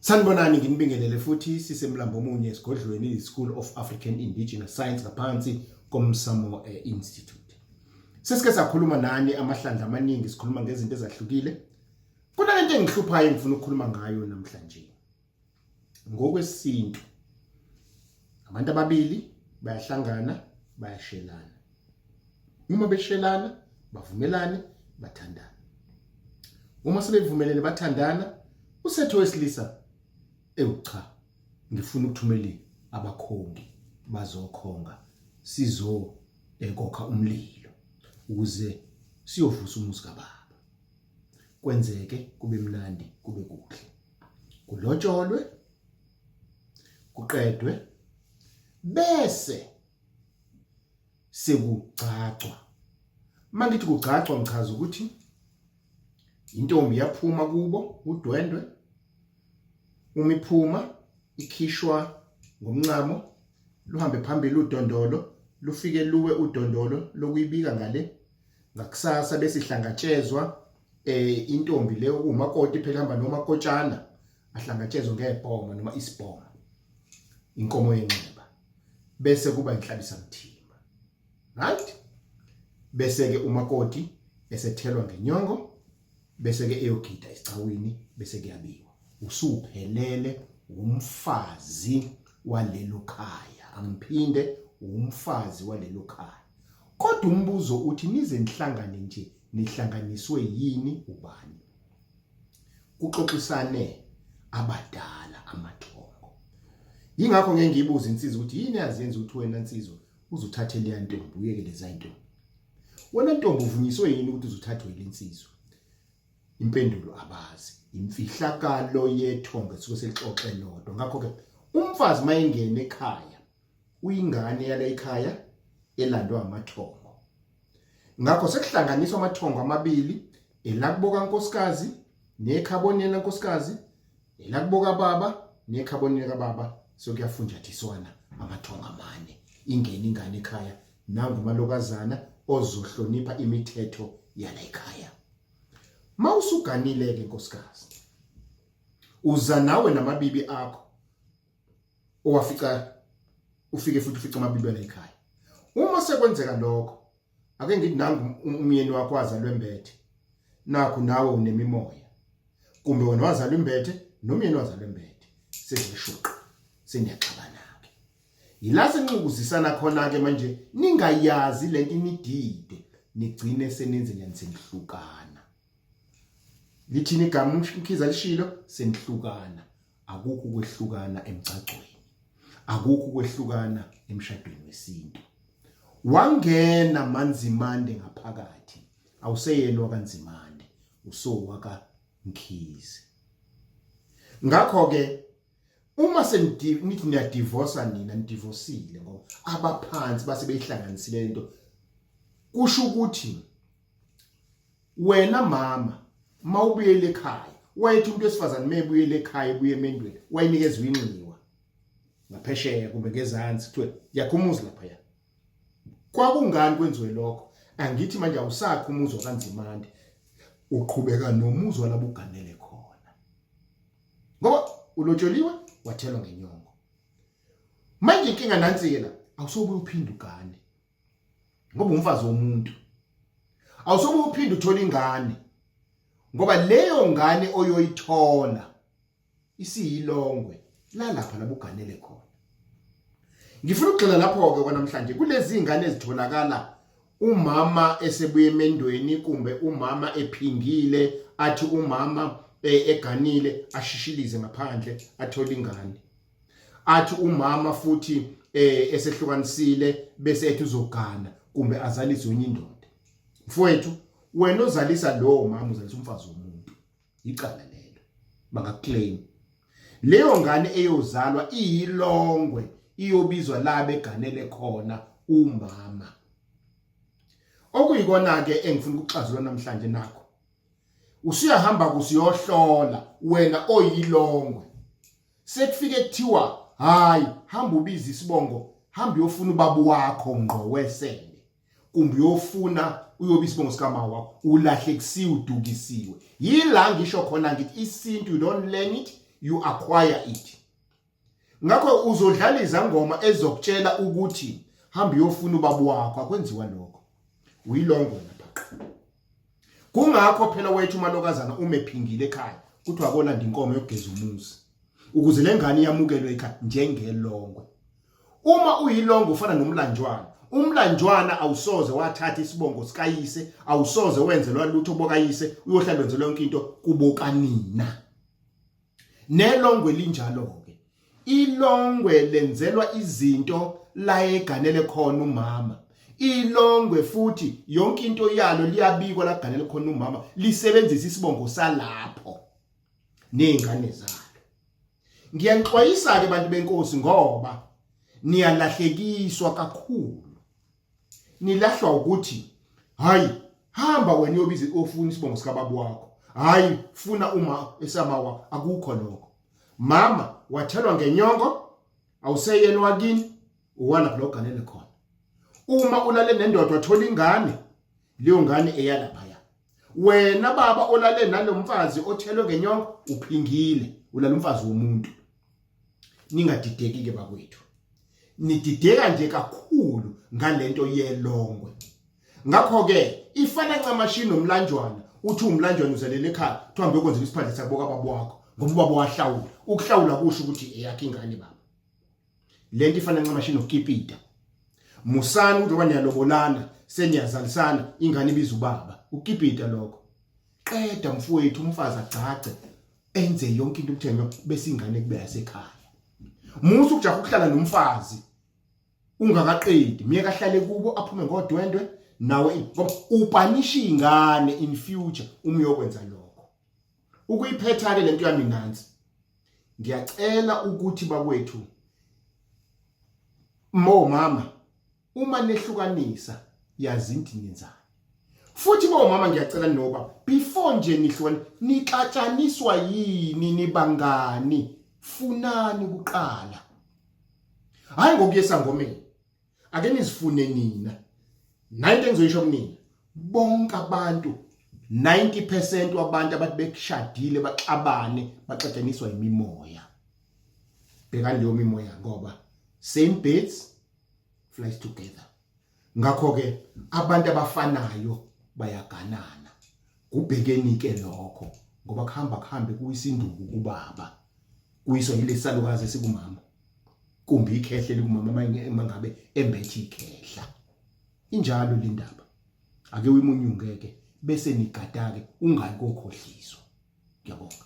Sanibonani nginibingelele futhi sisemlambo omunye esigodlweni School of African Indigenous Science ngaphansi koMsamo Institute. Sesike sakhuluma nani amahlandla amaningi sikhuluma ngezinto ezahlukile. Kuna lento engihluphayo ngifuna ukukhuluma ngayo namhlanje. Ngokwesintu abantu ababili bayahlangana bayashelana. Uma beshelana bavumelane bathandana. Uma sebevumelene bathandana usetho wesilisa cha ngifuna ukuthumela abakhongi bazokhonga sizo ekokha umlilo ukuze siyovusa umuzi kababa kwenzeke kube mnandi kube kuhle kulotsholwe kuqedwe bese sekugcacwa mangithi kugcacwa ngichaza ukuthi intombi yaphuma kubo udwendwe uma iphuma ikhishwa ngomncamo luhambe phambili udondolo lufike luwe udondolo lokuyibika ngale ngakusasa bese ihlangatshezwa intombi le umakoti phela hamba nomakotshana ahlangatshezwe ngebhoma noma isibhoma inkomo yenxeba bese kuba inhlabisa mthimba right bese ke umakoti esethelwa ngenyongo bese ke eyogida esicawini bese kuyabiwa usuphelele umfazi walelo khaya angiphinde umfazi walelo khaya kodwa umbuzo uthi nize nihlangane nje nihlanganiswe yini ubani kuxoxisane abadala amathongo yingakho ngeke ngibuza insizwa ukuthi yini yazenza ukuthi wena insizwa uzuthathe le ntombi uyeke leza intombi wena ntombi uvunyiswe yini ukuthi uzuthathwe ile insizwa impendulo abazi imfihlakalo yethonga suke selixoxe lodwa ngakho ke umfazi mayengena ekhaya uyingane yale ekhaya elandwa amathongo ngakho sekuhlanganiswa amathongo amabili elakuboka nkosikazi nekhabonela nkosikazi elakuboka baba nekhabonela kababa sokuyafunjathiswana amathongo amane ingene ingane ekhaya nangumalokazana ozohlonipha imithetho yala ekhaya mawusuganile ke nkosikazi uza nawe namabibi akho owafika ufike futhi ufica amabibi ala ekhaya uma sekwenzeka lokho ake ngithi nangu umyeni wakho wazalwa embethe nakho nawe unemimoya kumbe wena wazalwa embethe nomyeni wazalwa embethe sesishuqa seniyaxabana ke yila senqubuzisana khona ke manje ningayazi lento inidide nigcine senenze nyanisihlukana lithini igama umkhiza lishilo senihlukana akukho kwehlukana emcacweni akukho kwehlukana emshadweni wesintu wangena manzimande ngaphakathi awuseyena wakanzimande usowaka Mkhize ngakho ke uma nithi niyadivorce nina nidivosile ngoba abaphansi base beyihlanganisile lento kusho ukuthi wena mama mawubuyele ekhaya wayethi umuntu wesifazane mebuyele ekhaya buye emendweni wayinikezwe inxiwa ngaphesheya kumbe ngezansi kuthiwe yakhumuzi lapha ya kwakungani kwenziwe lokho angithi manje awusakho umuzi wakanzimande uqhubeka nomuzi walabuganele khona ngoba ulotsholiwe wathelwa ngenyongo manje inkinga nantsika awusobuye uphinde ugane ngoba umfazi womuntu awusobuye uphinde uthola ingane ngoba leyo ngane oyoyithola isiyilongwe lapha labuganele khona ngifuna ukugxila lapho ke kwanamhlanje kulezi ingane ezitholakala umama esebuye emendweni kumbe umama ephingile athi umama eganile ashishilize ngaphandle athola ingane athi umama futhi esehlukanisile bese ethi uzogana kumbe azalise wenye indoda mfowethu wena ozalisa lo mama uzalisa umfazi womuntu iqala lelo bangaclaim leyo ngane eyozalwa iyilongwe iyobizwa labe eganele khona umama okuyikona ke engifuna ukuxazulwa namhlanje nakho usiyahamba kusiyohlola wena oyilongwe sekufike kuthiwa hayi hamba ubiza isibongo hamba uyofuna ubaba wakho ngqo wesele kumbe uyofuna uyobisa isibongo sikama wakho ulahlekisiwe udukisiwe yila ngisho khona ngithi isintu you don't learn it you acquire it. Ngakho uzodlala izangoma ezokutshela ukuthi hamba uyofuna ubaba wakho, akwenziwa lokho. Uyilongo lapha. Kungakho phela wethu malokazana umephingile ekhaya kuthi wakolanda inkomo yogeza umuzi ukuze lengane iyamukelwe ekhaya njengelongwe. Uma uyilongo ufana nomlanjwana, umlanjwana awusoze wathatha isibongo sikayise, awusoze wenzelwa lutho bokayise, uyohlala wenzelwa yonke into kubokanina. Nelongwe linjalo ke. Ilongwe lenzelwa izinto la eganele khona umama. Ilongwe futhi yonke into yalo liyabikwa la ganele khona umama, lisebenzisa isibongo salapho nezingane zalo. Ngiyanixwayisa ke bantu benkosi ngoba niyalahlekiswa kakhulu. Nilahlwa ukuthi hayi hamba wena uyobiza ofuna isibongo sikababa wakho, hayi funa uma esama wakho, akukho lokho. Mama wathelwa ngenyongo, awuseyena wakini, uwana lo ganele khona. Uma ulale nendoda wathola ingane, leyo ngane eyalapha ya. Wena baba olale nalomfazi othelwe ngenyongo, uphingile, ulala umfazi womuntu. Ningadideki ke bakwethu. Nidideka nje kakhulu ngalento yelongwe. Ngakho ke ifana ncamashini nomlanjwana, uthi umlanjwana uzelele ekhaya, uhambe ukwenza isiphandle saboka baba wakho ngoba ubaba wahlawula. Ukuhlawula kusho ukuthi eyakhe ingane baba. Lento ifana ncamashini nokipita. Musani uthi waniyalobolana seniyazalisana ingane ibiza ubaba. Ukipita lokho. Qeda mfowethu umfazi agcace enze yonke into umthengo bese ingane kube yasekhaya. Musu ukujaha ukuhlala nomfazi ungakaqedi miyeka ahlale kubo aphume ngodwendwe nawe upanisha ingane in future umyokwenza lokho. Ukuyiphetha ke lento yami nansi. Ngiyacela ukuthi bakwethu mama uma nehlukanisa yazi into nenzani. Futhi mama ngiyacela noba before nje nihlukane nixatshaniswa yini nibangani, funani kuqala. Hayi ngokuyesa ngomeni. Ake nizifune nina. 90 engizoyisho kunina. Bonke abantu 90% wabantu abathi bekushadile baxabane baxatshaniswa imimoya. Bhekani leyo mimoya ngoba same birds flies together. Ngakho ke abantu abafanayo bayaganana. Kubhekeni ke lokho ngoba kuhambe kuyisinduku kubaba. Kuyiswa yilesalukazi esikumama. Kumbe ikhehle likumama mangabe embethe ikhehla. Injalo le ndaba. Ake uyimunyungeke bese nigadake ungayi kokhohliswa. Ngiyabonga.